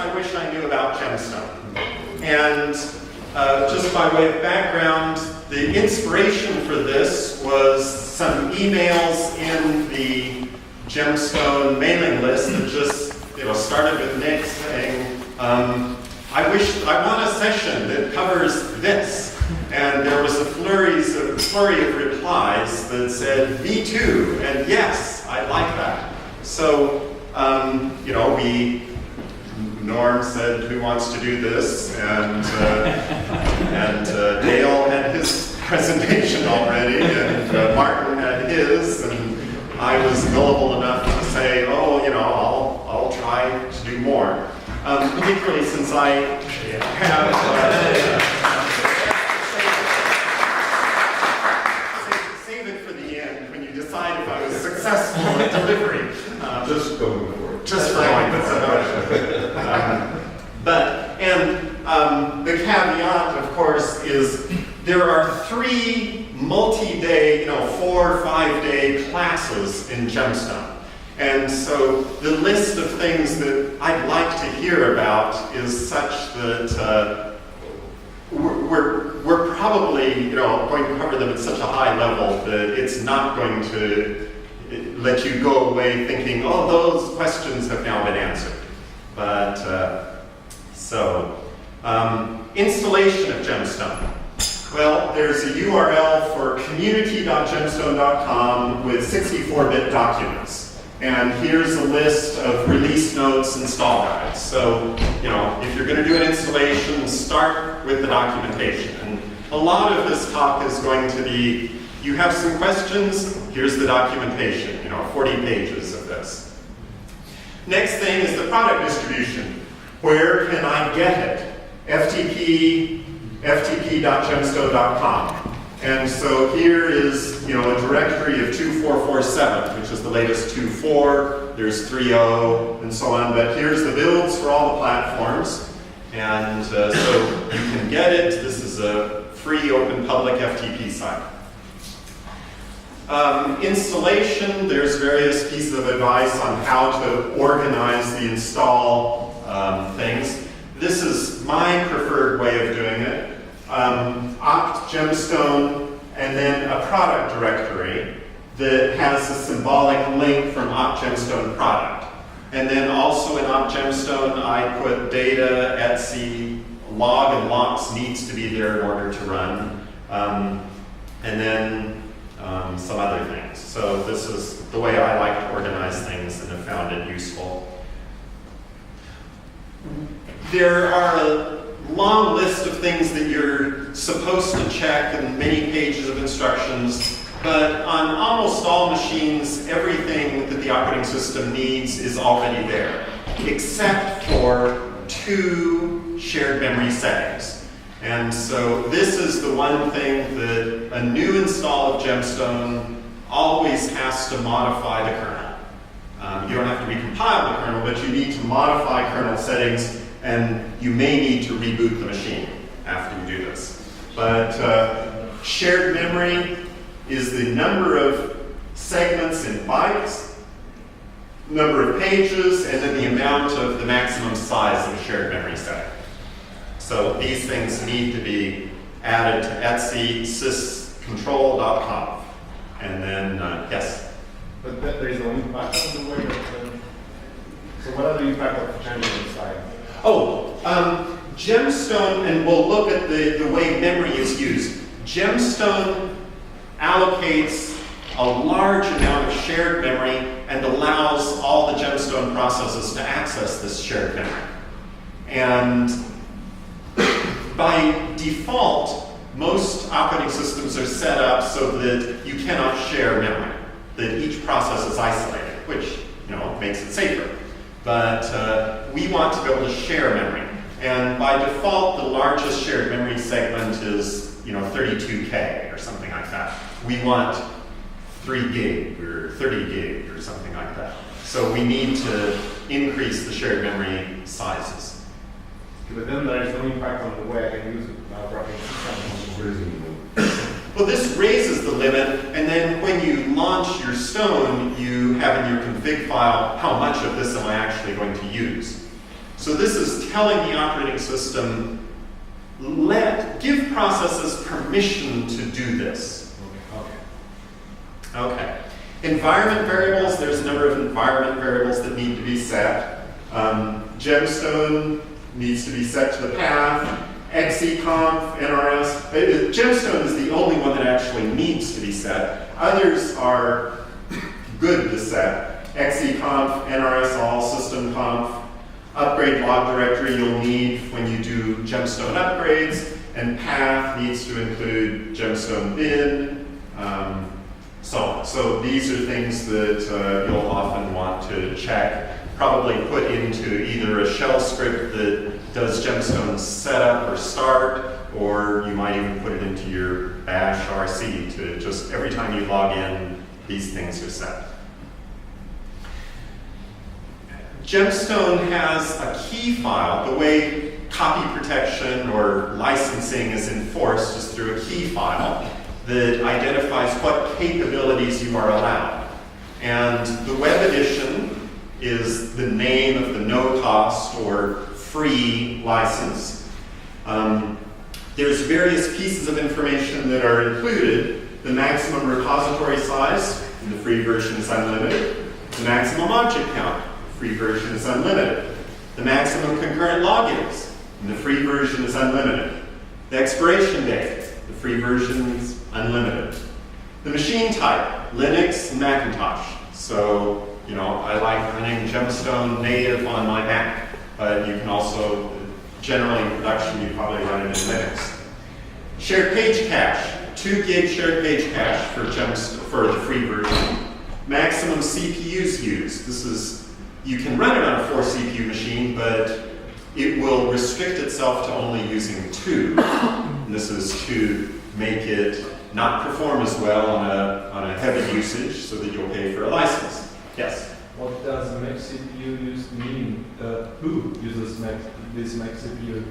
I wish I knew about GemStone. And just by way of background, the inspiration for this was some emails in the GemStone mailing list that just started with Nick saying, I want a session that covers this. And there was a flurry of replies that said, me too, and yes, I like that. So, Norm said, who wants to do this? And Dale had his presentation already, and Martin had his, and I was gullible enough to say, I'll try to do more. Particularly since I have... save it for the end when you decide if I was successful at delivery. Just going for it. Just for going for it. The caveat, of course, is there are 3 multi-day, 4 or 5 day classes in GemStone. And so the list of things that I'd like to hear about is such that we're probably going to cover them at such a high level that it's not going to let you go away thinking, oh, those questions have now been answered. But installation of GemStone. Well, there's a URL for community.gemstone.com with 64-bit documents. And here's a list of release notes and install guides. So, if you're going to do an installation, start with the documentation. And a lot of this talk is going to be, you have some questions, here's the documentation, 40 pages of this. Next thing is the product distribution. Where can I get it? ftp.gemstone.com. And so here is, a directory of 2447, which is the latest 2.4. There's 3.0 and so on. But here's the builds for all the platforms. And so you can get it. This is a free, open, public FTP site. Installation, there's various pieces of advice on how to organize the install things. This is my preferred way of doing it. Opt GemStone, and then a product directory that has a symbolic link from opt GemStone product. And then also in opt GemStone, I put data, etc, log and logs needs to be there in order to run. And then some other things. So this is the way I like to organize things and have found it useful. There are a long list of things that you're supposed to check and many pages of instructions, but on almost all machines, everything that the operating system needs is already there, except for 2 shared memory settings. And so this is the one thing that a new install of GemStone always has to modify the kernel. You don't have to recompile the kernel, but you need to modify kernel settings, and you may need to reboot the machine after you do this. But shared memory is the number of segments in bytes, number of pages, and then the amount of the maximum size of a shared memory setting. So these things need to be added to etc syscontrol.conf. And then, yes? But there is no impact on the way that, so what are the impact of changing the site? GemStone, and we'll look at the way memory is used. GemStone allocates a large amount of shared memory and allows all the GemStone processes to access this shared memory. And by default, most operating systems are set up so that you cannot share memory, that each process is isolated, which makes it safer. But we want to be able to share memory. And by default, the largest shared memory segment is 32K or something like that. We want 3 gig or 30 gig or something like that. So we need to increase the shared memory sizes. But then there is no impact on the way I can use operating system. Well, this raises the limit, and then when you launch your Stone, you have in your config file how much of this am I actually going to use. So this is telling the operating system, give processes permission to do this. Okay. Environment variables, there's a number of environment variables that need to be set. GemStone needs to be set to the path. XEconf, NRS. GemStone is the only one that actually needs to be set. Others are good to set. XEconf, NRS all, systemconf, upgrade log directory you'll need when you do GemStone upgrades, and path needs to include GemStone bin, so on. So these are things that you'll often want to check, probably put into either a shell script that does GemStone setup or start, or you might even put it into your bash RC to just every time you log in, these things are set. GemStone has a key file. The way copy protection or licensing is enforced is through a key file that identifies what capabilities you are allowed. And the web edition is the name of the no-cost or free license. There's various pieces of information that are included. The maximum repository size in the free version is unlimited. The maximum object count, the free version is unlimited. The maximum concurrent logins in the free version is unlimited. The expiration date, the free version is unlimited. The machine type, Linux and Macintosh. So, I like running GemStone native on my Mac, but you can also, generally in production, you probably run it in Linux. Shared page cache, 2 gig shared page cache for the free version. Maximum CPUs used. You can run it on a 4 CPU machine, but it will restrict itself to only using 2. And this is to make it not perform as well on a heavy usage so that you'll pay for a license. Yes? What does max CPU use mean? Who uses this max CPU?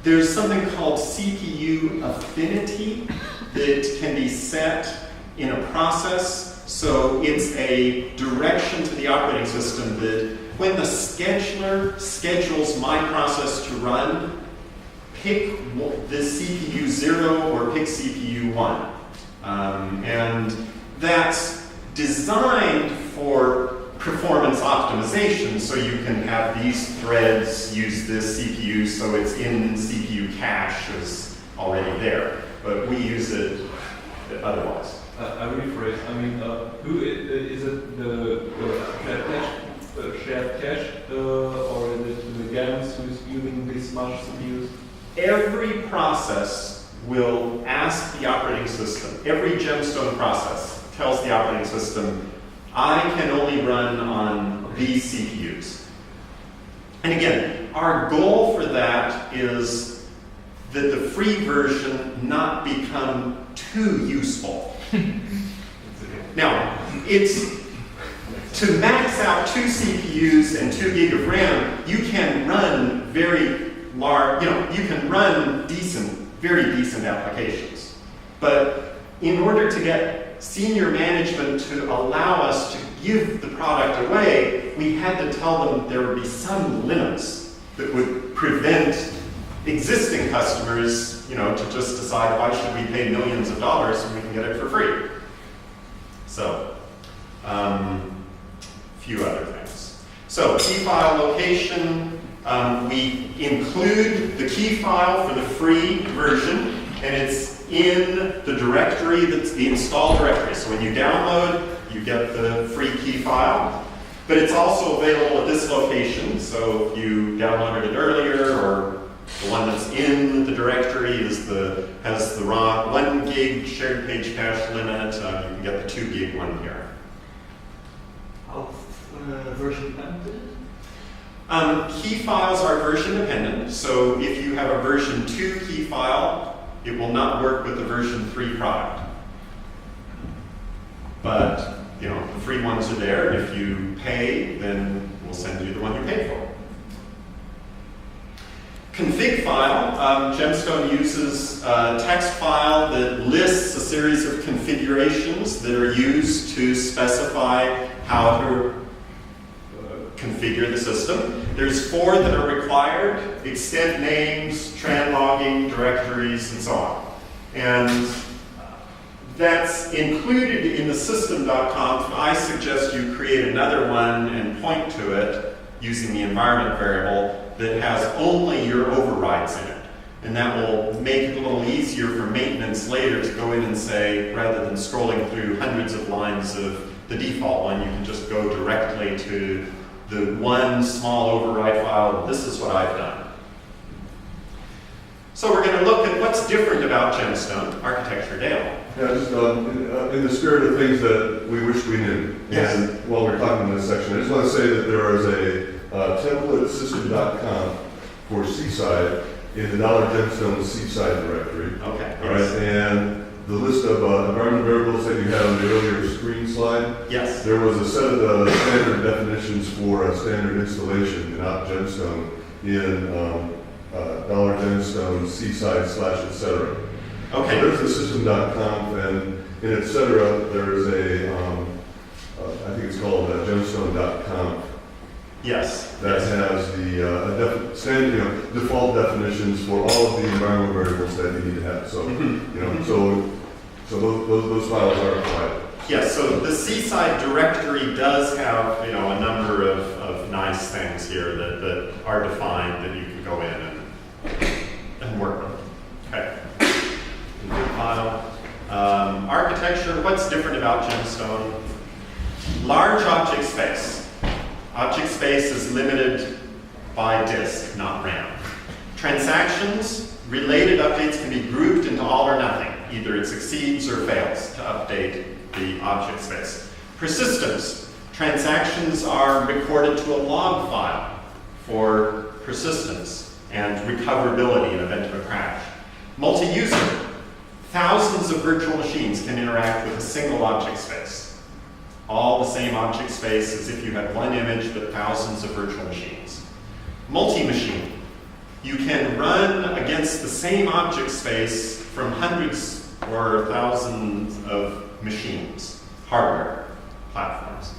There's something called CPU affinity that can be set in a process. So it's a direction to the operating system that when the scheduler schedules my process to run, pick the CPU 0 or pick CPU 1. And that's designed for performance optimization, so you can have these threads use this CPU so it's in CPU cache is already there. But we use it otherwise. I rephrase. Who is it? The shared cache, or is it the GAMS who is using this much CPUs? Every process will ask the operating system. Every GemStone process tells the operating system, I can only run on these CPUs. And again, our goal for that is that the free version not become too useful. Now, it's to max out 2 CPUs and 2 gig of RAM, you can run very large, you can run very decent applications. But in order to get senior management to allow us to give the product away, we had to tell them there would be some limits that would prevent existing customers, to just decide why should we pay millions of dollars when we can get it for free. So, a few other things. So, key file location, we include the key file for the free version, and it's in the directory that's the install directory. So when you download, you get the free key file. But it's also available at this location. So if you downloaded it earlier, or the one that's in the directory has the raw 1 gig shared page cache limit, you can get the 2 gig one here. How version dependent? Key files are version dependent. So if you have a version 2 key file, it will not work with the version 3 product. But, the free ones are there, and if you pay, then we'll send you the one you paid for. Config file, GemStone uses a text file that lists a series of configurations that are used to specify how to configure the system. There's 4 that are required: extent names, tran logging, directories, and so on. And that's included in the system.conf. I suggest you create another one and point to it using the environment variable that has only your overrides in it. And that will make it a little easier for maintenance later to go in and say, rather than scrolling through hundreds of lines of the default one, you can just go directly to the one small override file. This is what I've done. So we're going to look at what's different about GemStone architecture. Dale. Yeah, just in the spirit of things that we wish we knew. Yes. And while we're talking in this section, I just want to say that there is a template system.conf for Seaside in the $GemStone Seaside directory. Okay. All right, and the list of environment variables that you had on the earlier screen slide. Yes. There was a set of standard definitions for a standard installation in GemStone in $GemStone Seaside / etc. Okay. So there's the system.conf, and in et cetera, there's a, I think it's called gemstone.conf. Yes. That has the default definitions for all of the environmental variables that you need to have. So, so those files are provided. Yes, so the Seaside directory does have, a number of nice things here that are defined that you can go in and work with. Okay. New file. Architecture, what's different about GemStone? Large object space. Object space is limited by disk, not RAM. Transactions, related updates can be grouped into all or nothing. Either it succeeds or fails to update the object space. Persistence, transactions are recorded to a log file for persistence and recoverability in event of a crash. Multi-user, thousands of virtual machines can interact with a single object space. All the same object space as if you had one image but thousands of virtual machines. Multi-machine, you can run against the same object space from hundreds or thousands of machines, hardware platforms.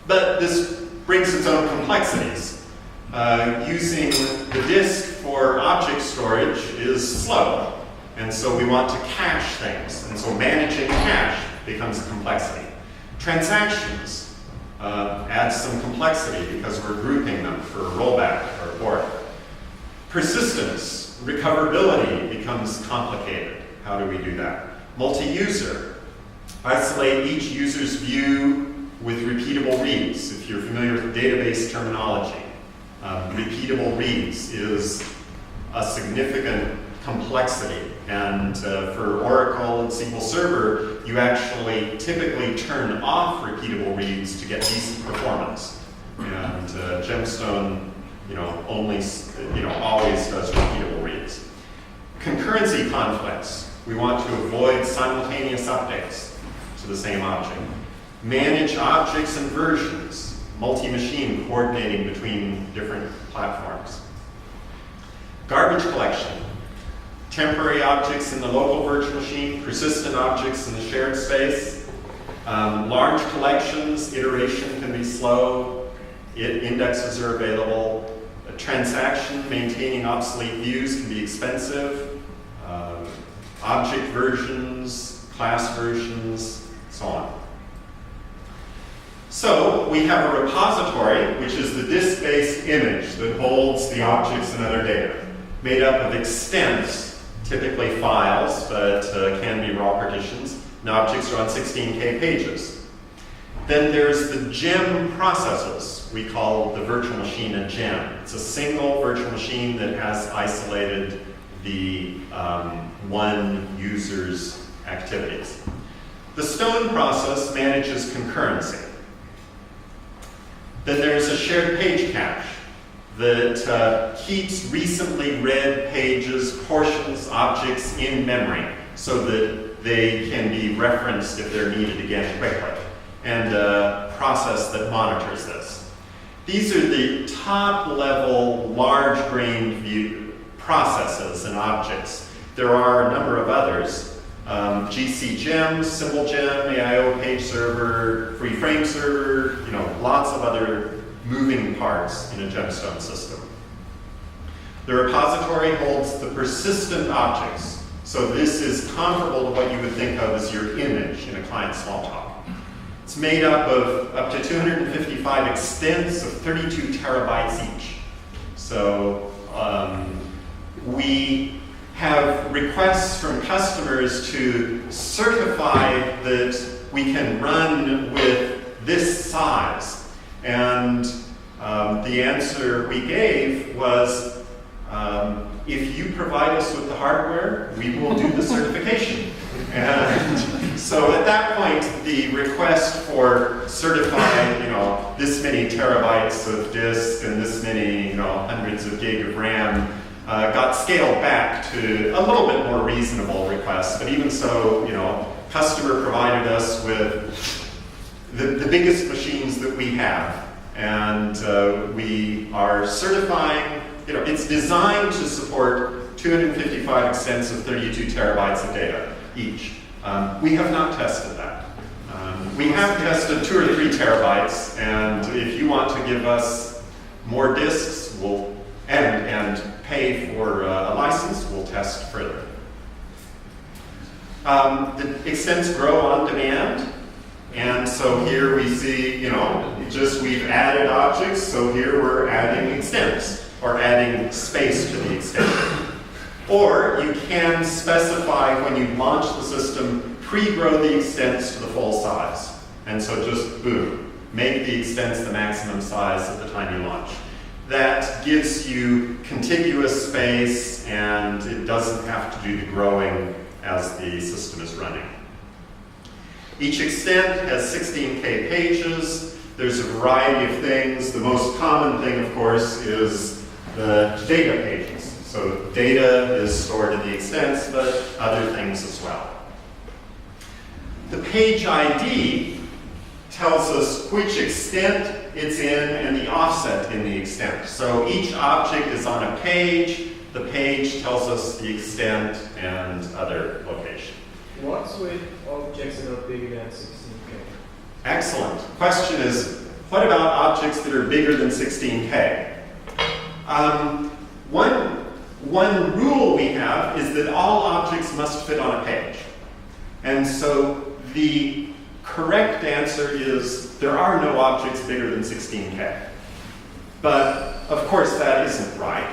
But this brings its own complexities. Using the disk for object storage is slow, and so we want to cache things, and so managing cache becomes a complexity. Transactions adds some complexity because we're grouping them for rollback or abort. Persistence, recoverability becomes complicated. How do we do that? Multi-user, isolate each user's view with repeatable reads. If you're familiar with database terminology, repeatable reads is a significant complexity. And for Oracle and SQL Server, you actually typically turn off repeatable reads to get decent performance. And GemStone, always does repeatable reads. Concurrency conflicts. We want to avoid simultaneous updates to the same object. Manage objects and versions. Multi-machine coordinating between different platforms. Garbage collection. Temporary objects in the local virtual machine, persistent objects in the shared space. Large collections, iteration can be slow. Indexes are available. A transaction, maintaining obsolete views can be expensive. Object versions, class versions, so on. So we have a repository, which is the disk-based image that holds the objects and other data, made up of extents, typically files, but can be raw partitions, and objects are on 16K pages. Then there's the gem processes. We call the virtual machine a gem. It's a single virtual machine that has isolated the one user's activities. The Stone process manages concurrency. Then there's a shared page cache that keeps recently read pages, portions, objects in memory so that they can be referenced if they're needed again quickly, and a process that monitors this. These are the top-level, large-grained view processes and objects. There are a number of others. GC Gem, Symbol Gem, AIO page server, free frame server, lots of other moving parts in a GemStone system. The repository holds the persistent objects. So this is comparable to what you would think of as your image in a client Smalltalk. It's made up of up to 255 extents of 32 terabytes each. So we have requests from customers to certify that we can run with this size. And the answer we gave was, if you provide us with the hardware, we will do the certification. And so at that point, the request for certifying, this many terabytes of disk and this many, hundreds of gig of RAM got scaled back to a little bit more reasonable requests. But even so, customer provided us with the biggest machines that we have. And we are certifying, it's designed to support 255 extents of 32 terabytes of data each. We have not tested that. We have tested 2 or 3 terabytes, and if you want to give us more disks, and pay for a license, we'll test further. The extents grow on demand. And so here we see, we've added objects, so here we're adding extents, or adding space to the extent. Or you can specify when you launch the system, pre-grow the extents to the full size. And so just, boom, make the extents the maximum size at the time you launch. That gives you contiguous space, and it doesn't have to do the growing as the system is running. Each extent has 16K pages. There's a variety of things. The most common thing, of course, is the data pages. So data is stored in the extents, but other things as well. The page ID tells us which extent it's in and the offset in the extent. So each object is on a page. The page tells us the extent and other location. What's with objects that are bigger than 16K? Excellent. Question is, what about objects that are bigger than 16K? One rule we have is that all objects must fit on a page. And so the correct answer is there are no objects bigger than 16K. But of course that isn't right,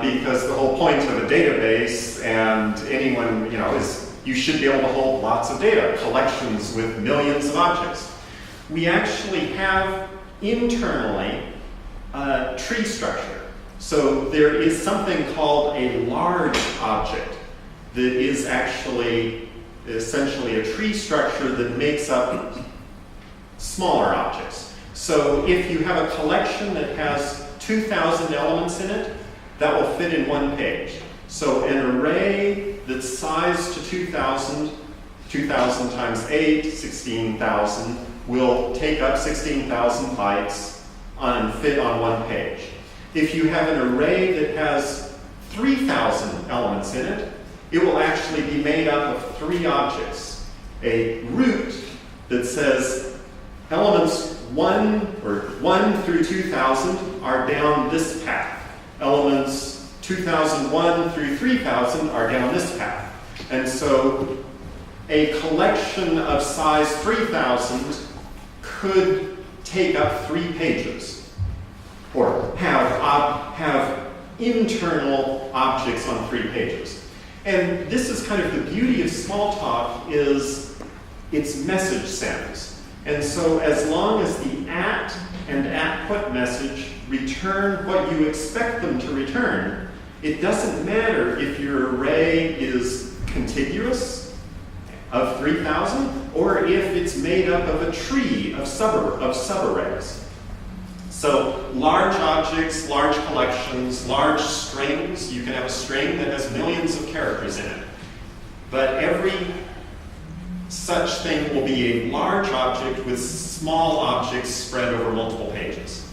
because the whole point of a database and anyone, is you should be able to hold lots of data, collections with millions of objects. We actually have internally a tree structure. So there is something called a large object that is actually essentially a tree structure that makes up smaller objects. So if you have a collection that has 2,000 elements in it, that will fit in one page. So an array that's sized to 2,000, 2,000 times 8, 16,000, will take up 16,000 bytes and fit on one page. If you have an array that has 3,000 elements in it, it will actually be made up of 3 objects. A root that says elements 1 through 2,000 are down this path. Elements 2001 through 3000 are down this path. And so a collection of size 3000 could take up 3 pages, or have internal objects on 3 pages. And this is kind of the beauty of Smalltalk, is its message sends. And so as long as the at and @put message return what you expect them to return, it doesn't matter if your array is contiguous of 3,000 or if it's made up of a tree of subarrays. So large objects, large collections, large strings. You can have a string that has millions of characters in it. But every such thing will be a large object with small objects spread over multiple pages.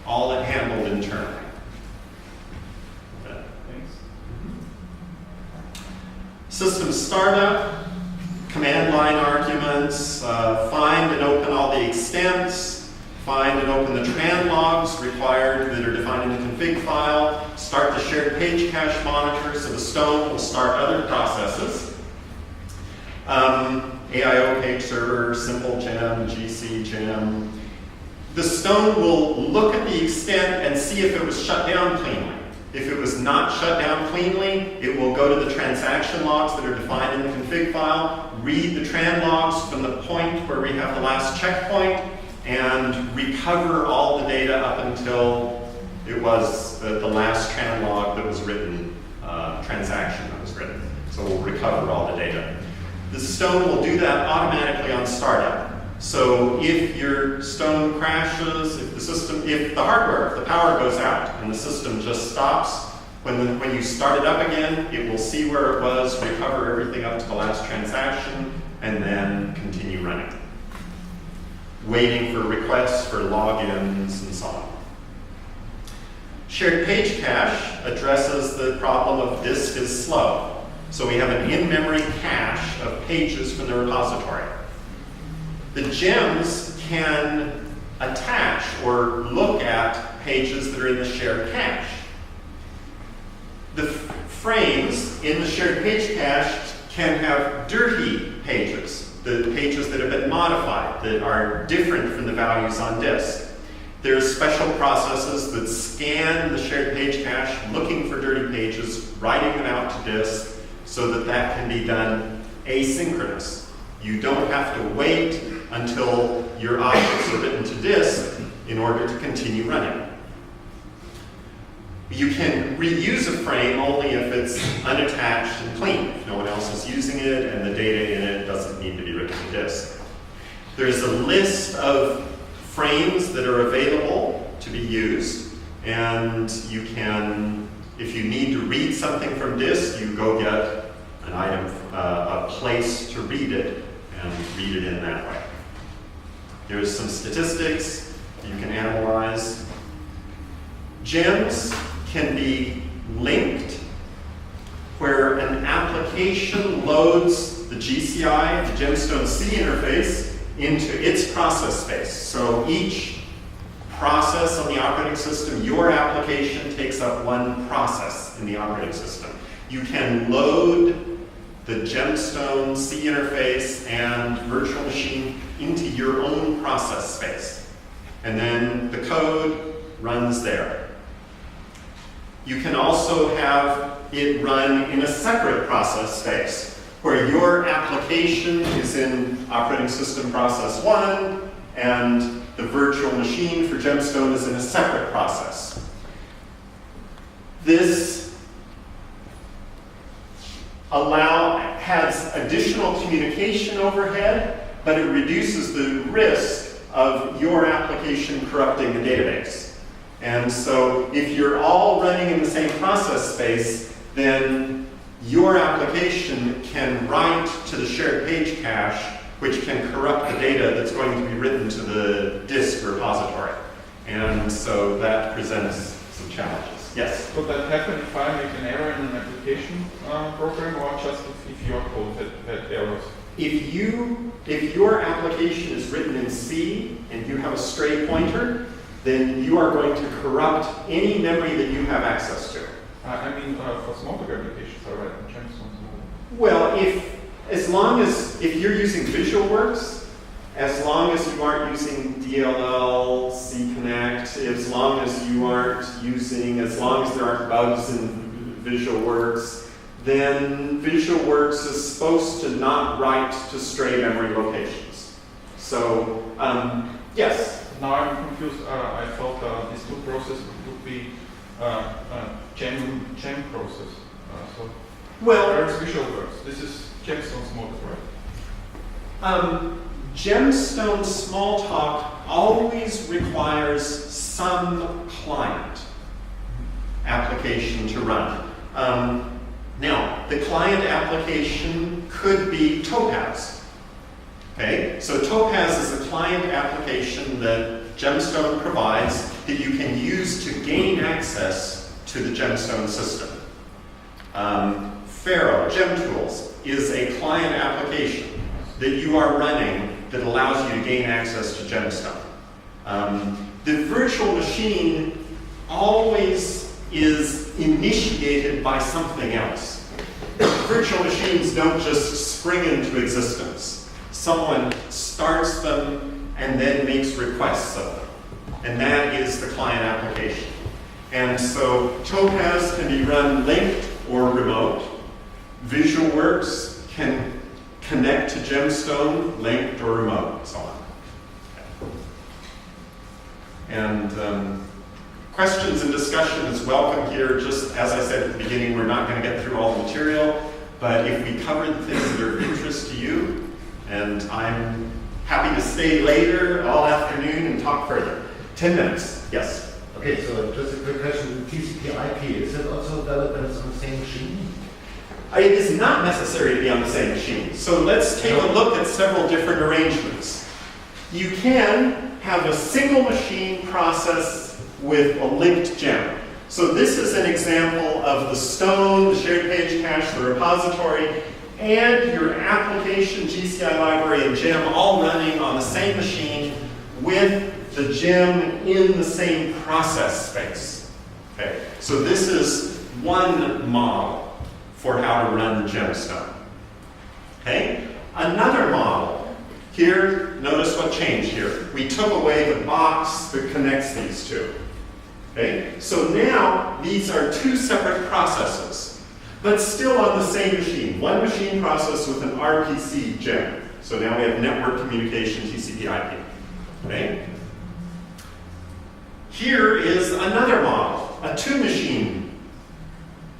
All handled internally. Thanks. System startup, command line arguments, find and open all the extents, find and open the tran logs required that are defined in the config file, start the shared page cache monitor, so the stone will start other processes. AIO page server, simple gem, GC gem. The stone will look at the extent and see if it was shut down cleanly. If it was not shut down cleanly, it will go to the transaction logs that are defined in the config file, read the tran logs from the point where we have the last checkpoint, and recover all the data up until it was the last tran log that was written, transaction that was written. So we'll recover all the data. The stone will do that automatically on startup. So if your stone crashes, if the hardware, if the power goes out and the system just stops, when you start it up again, it will see where it was, recover everything up to the last transaction, and then continue running. Waiting for requests for logins and so on. Shared page cache addresses the problem of disk is slow. So we have an in-memory cache of pages from the repository. The gems can attach or look at pages that are in the shared cache. The frames in the shared page cache can have dirty pages, the pages that have been modified, that are different from the values on disk. There's special processes that scan the shared page cache, looking for dirty pages, writing them out to disk, so that that can be done asynchronous. You don't have to wait until your objects are written to disk in order to continue running. You can reuse a frame only if it's unattached and clean, if no one else is using it and the data in it doesn't need to be written to disk. There's a list of frames that are available to be used, and you can, if you need to read something from disk, you go get an item, a place to read it, and read it in that way. There's some statistics you can analyze. Gems can be linked where an application loads the GCI, the GemStone C interface, into its process space. So each process on the operating system, your application takes up one process in the operating system. You can load the GemStone C interface and virtual machine into your own process space. And then the code runs there. You can also have it run in a separate process space where your application is in operating system process 1 and the virtual machine for GemStone is in a separate process. This has additional communication overhead, but it reduces the risk of your application corrupting the database. And so if you're all running in the same process space, then your application can write to the shared page cache, which can corrupt the data that's going to be written to the disk repository. And so that presents some challenges. Yes? Could that happen if I make an error in an application program, or just if your code had errors? If your application is written in C and you have a stray pointer, then you are going to corrupt any memory that you have access to. I mean, for smoke applications, I write in GemStone. Well, if you're using VisualWorks, as long as you aren't using DLL, CConnect, as long as there aren't bugs in VisualWorks, then VisualWorks is supposed to not write to stray memory locations. So, yes? Now I'm confused. I thought these two processes would be gem process. Where's VisualWorks? This is GemStone Smalltalk, right? GemStone Smalltalk always requires some client application to run. Now, the client application could be Topaz. Okay, so Topaz is a client application that GemStone provides that you can use to gain access to the GemStone system. Sparrow, GemTools, is a client application that you are running that allows you to gain access to GemStone. The virtual machine always is initiated by something else. Virtual machines don't just spring into existence. Someone starts them and then makes requests of them. And that is the client application. And so Topaz can be run linked or remote. VisualWorks can connect to GemStone, linked or remote, and so on. And questions and discussion is welcome here. Just as I said at the beginning, we're not going to get through all the material, but if we cover the things that are of interest to you, and I'm happy to stay later all afternoon and talk further. 10 minutes, yes. Okay, so just a quick question. TCP/IP, is it also valid when it's on the same machine? It is not necessary to be on the same machine. So let's take a look at several different arrangements. You can have a single machine process with a linked gem. So this is an example of the Stone, the shared page cache, the repository, and your application, GCI library, and gem all running on the same machine with the gem in the same process space. Okay, so this is one model for how to run the GemStone. Okay, another model. Here, notice what changed here. We took away the box that connects these two. Okay, so now these are two separate processes, but still on the same machine. One machine process with an RPC gem. So now we have network communication, TCP/IP. Okay. Here is another model, a two-machine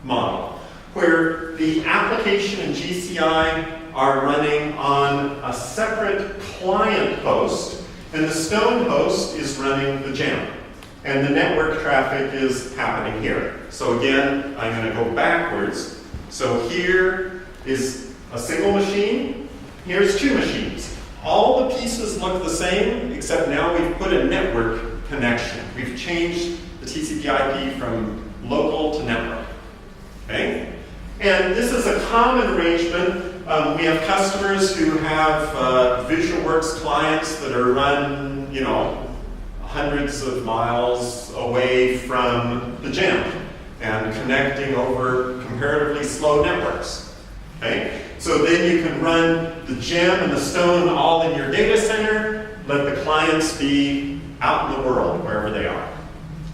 model, where the application and GCI are running on a separate client host, and the Stone host is running the gem. And the network traffic is happening here. So again, I'm going to go backwards. So here is a single machine. Here's two machines. All the pieces look the same, except now we've put a network connection. We've changed the TCP/IP from local to network. Okay? And this is a common arrangement. We have customers who have VisualWorks clients that are run, you know, hundreds of miles away from the gem and connecting over comparatively slow networks. Okay? So then you can run the gem and the Stone all in your data center, let the clients be out in the world, wherever they are,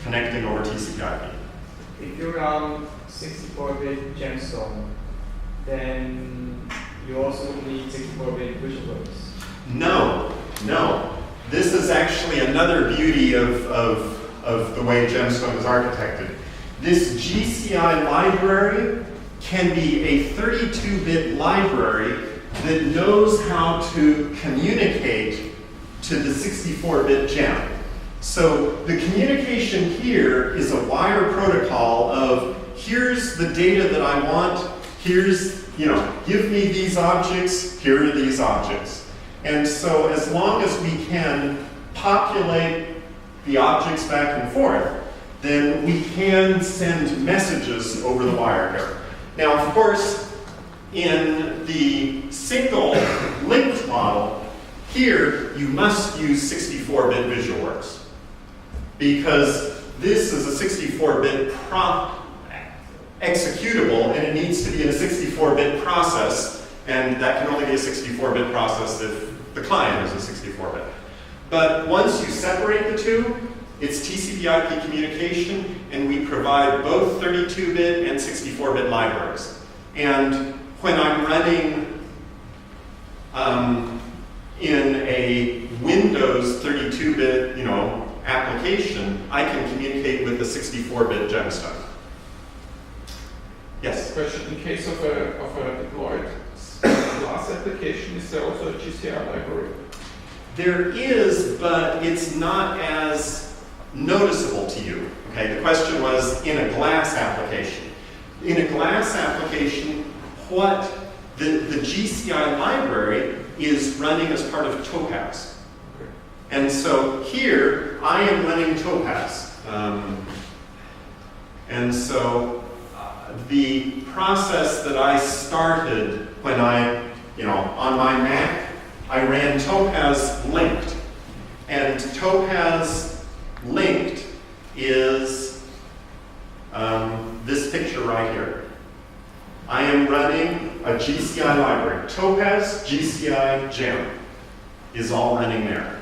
connecting over TCP/IP. If you run 64-bit GemStone, then you also need 64-bit VisualWorks. No, no. This is actually another beauty of the way GemStone is architected. This GCI library can be a 32-bit library that knows how to communicate to the 64-bit gem. So the communication here is a wire protocol of here's the data that I want, here's, you know, give me these objects, here are these objects. And so as long as we can populate the objects back and forth, then we can send messages over the wire here. Now, of course, in the single linked model, here you must use 64-bit VisualWorks because this is a 64-bit executable and it needs to be in a 64-bit process, and that can only be a 64-bit process if the client is a 64-bit. But once you separate the two, it's TCP/IP communication, and we provide both 32-bit and 64-bit libraries. And when I'm running in a Windows 32-bit, you know, application, I can communicate with the 64-bit GemStone. Yes? Question: in case of a deployed class application, is there also a GCI library? There is, but it's not as noticeable to you. Okay, the question was in a glass application. In a glass application, what the GCI library is running as part of Topaz. Okay. And so here, I am running Topaz. And so the process that I started when on my Mac, I ran Topaz linked. And Topaz linked is this picture right here. I am running a GCI library. Topaz, GCI, Gem is all running there.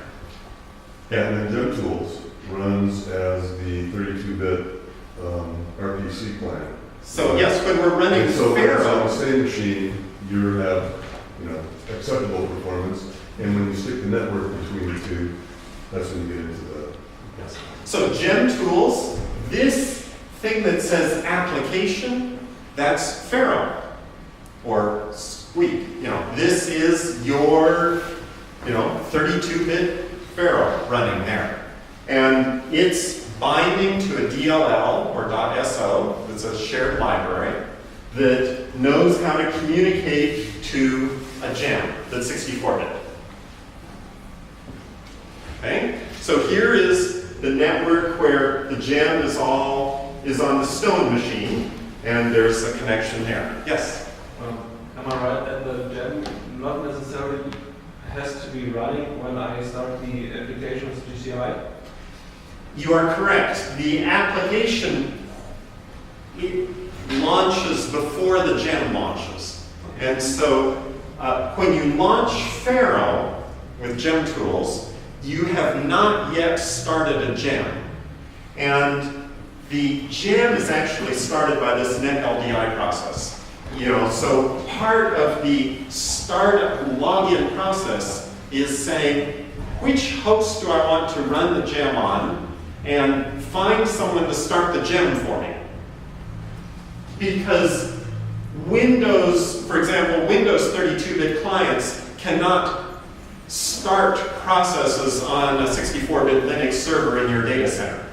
And then GemTools runs as the 32-bit RPC client. So yes, when we're running And so when it's on Pharaoh, the same machine, you have, acceptable performance. And when you stick the network between the two, that's when you get into the. yes. So GemTools, this thing that says application, that's Pharaoh or Squeak. This is your 32-bit Pharaoh running there. And it's binding to a DLL or .so, that's a shared library, that knows how to communicate to a gem that's 64-bit. Okay? So here is the network where the gem is on the Stone machine, and there's a connection there. Yes? Am I right that the gem not necessarily has to be running when I start the application with GCI? You are correct. The application launches before the gem launches. And so when you launch Pharaoh with GemTools, you have not yet started a gem. And the gem is actually started by this NetLDI process. So part of the startup login process is saying, which host do I want to run the gem on, and find someone to start the gem for me. Because Windows, for example, Windows 32-bit clients cannot start processes on a 64-bit Linux server in your data center.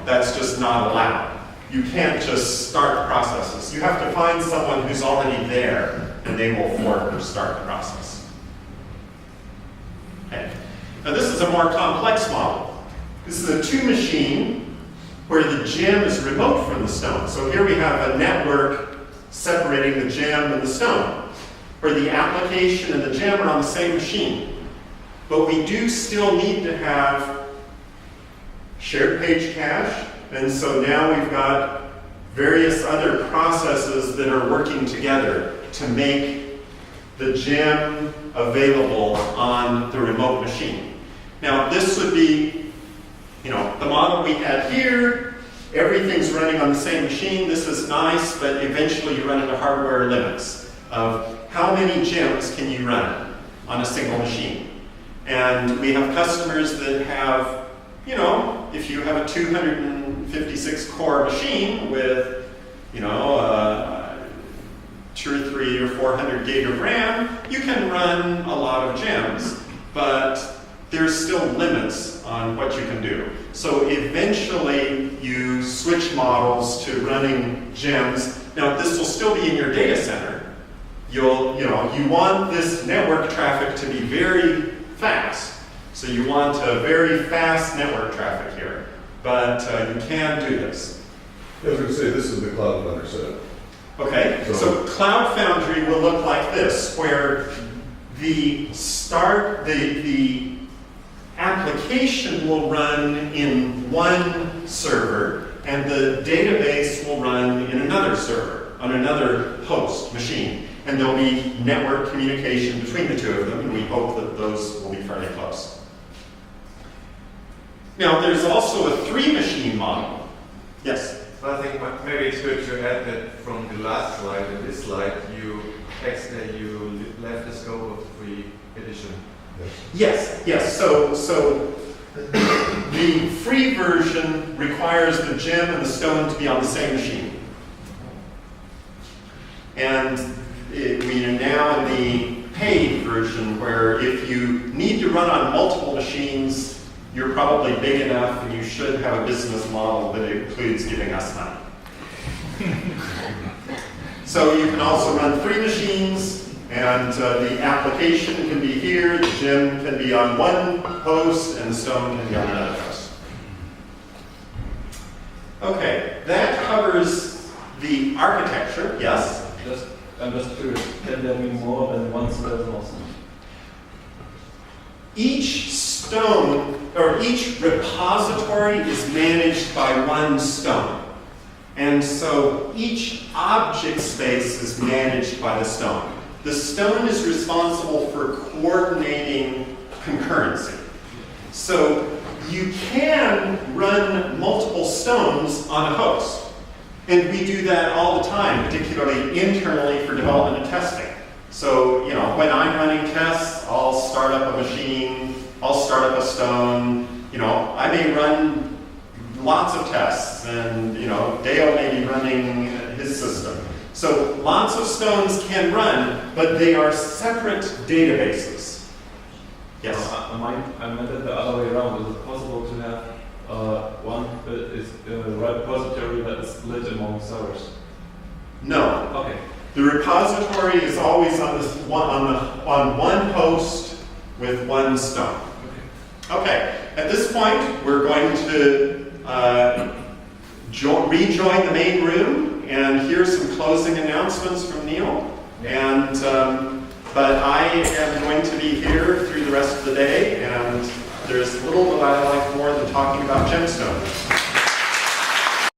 That's just not allowed. You can't just start processes. You have to find someone who's already there, and they will fork or start the process. Okay. Now this is a more complex model. This is a two-machine where the gem is remote from the stone. So here we have a network separating the gem and the stone, where the application and the gem are on the same machine. But we do still need to have shared page cache, and so now we've got various other processes that are working together to make the gem available on the remote machine. Now this would be, the model we had here, everything's running on the same machine. This is nice, but eventually you run into hardware limits of how many gems can you run on a single machine. And we have customers that have, if you have a 256 core machine with, 2 or 3 or 400 gig of RAM, you can run a lot of gems, but there's still limits on what you can do. So eventually you switch models to running gems. Now this will still be in your data center. You want this network traffic to be very fast. So you want a very fast network traffic here, but you can do this. I was going to say, this is the Cloud Foundry setup. Okay, so Cloud Foundry will look like this, where the application will run in one server, and the database will run in another server, on another host machine. And there'll be network communication between the two of them, and we hope that those will be fairly close. Now, there's also a 3-machine model. Yes? I think maybe it's good to add that from the last slide and this slide, you left the scope of the free edition. Yes. So the free version requires the gem and the stone to be on the same machine. And we are now in the paid version, where if you need to run on multiple machines, you're probably big enough and you should have a business model that includes giving us money. So you can also run 3 machines, and the application can be here, the gem can be on one host, and the stone can be on another host. Okay, that covers The architecture, yes. I'm just curious, can there be more than one skeleton or something? Each stone, or each repository is managed by one stone. And so each object space is managed by the stone. The stone is responsible for coordinating concurrency. So you can run multiple stones on a host. And we do that all the time, particularly internally for development and testing. So, you know, when I'm running tests, I'll start up a machine, I'll start up a stone. You know, I may run lots of tests, and, you know, Dale may be running his system. So lots of stones can run, but they are separate databases. Yes? I meant it the other way around. Is it possible to have one repository that is split among servers? No. Okay. The repository is always on one host with one stone. Okay. At this point, we're going to rejoin the main room and hear some closing announcements from Neil. And but I am going to be here through the rest of the day, and there's little that I like more than talking about GemStone.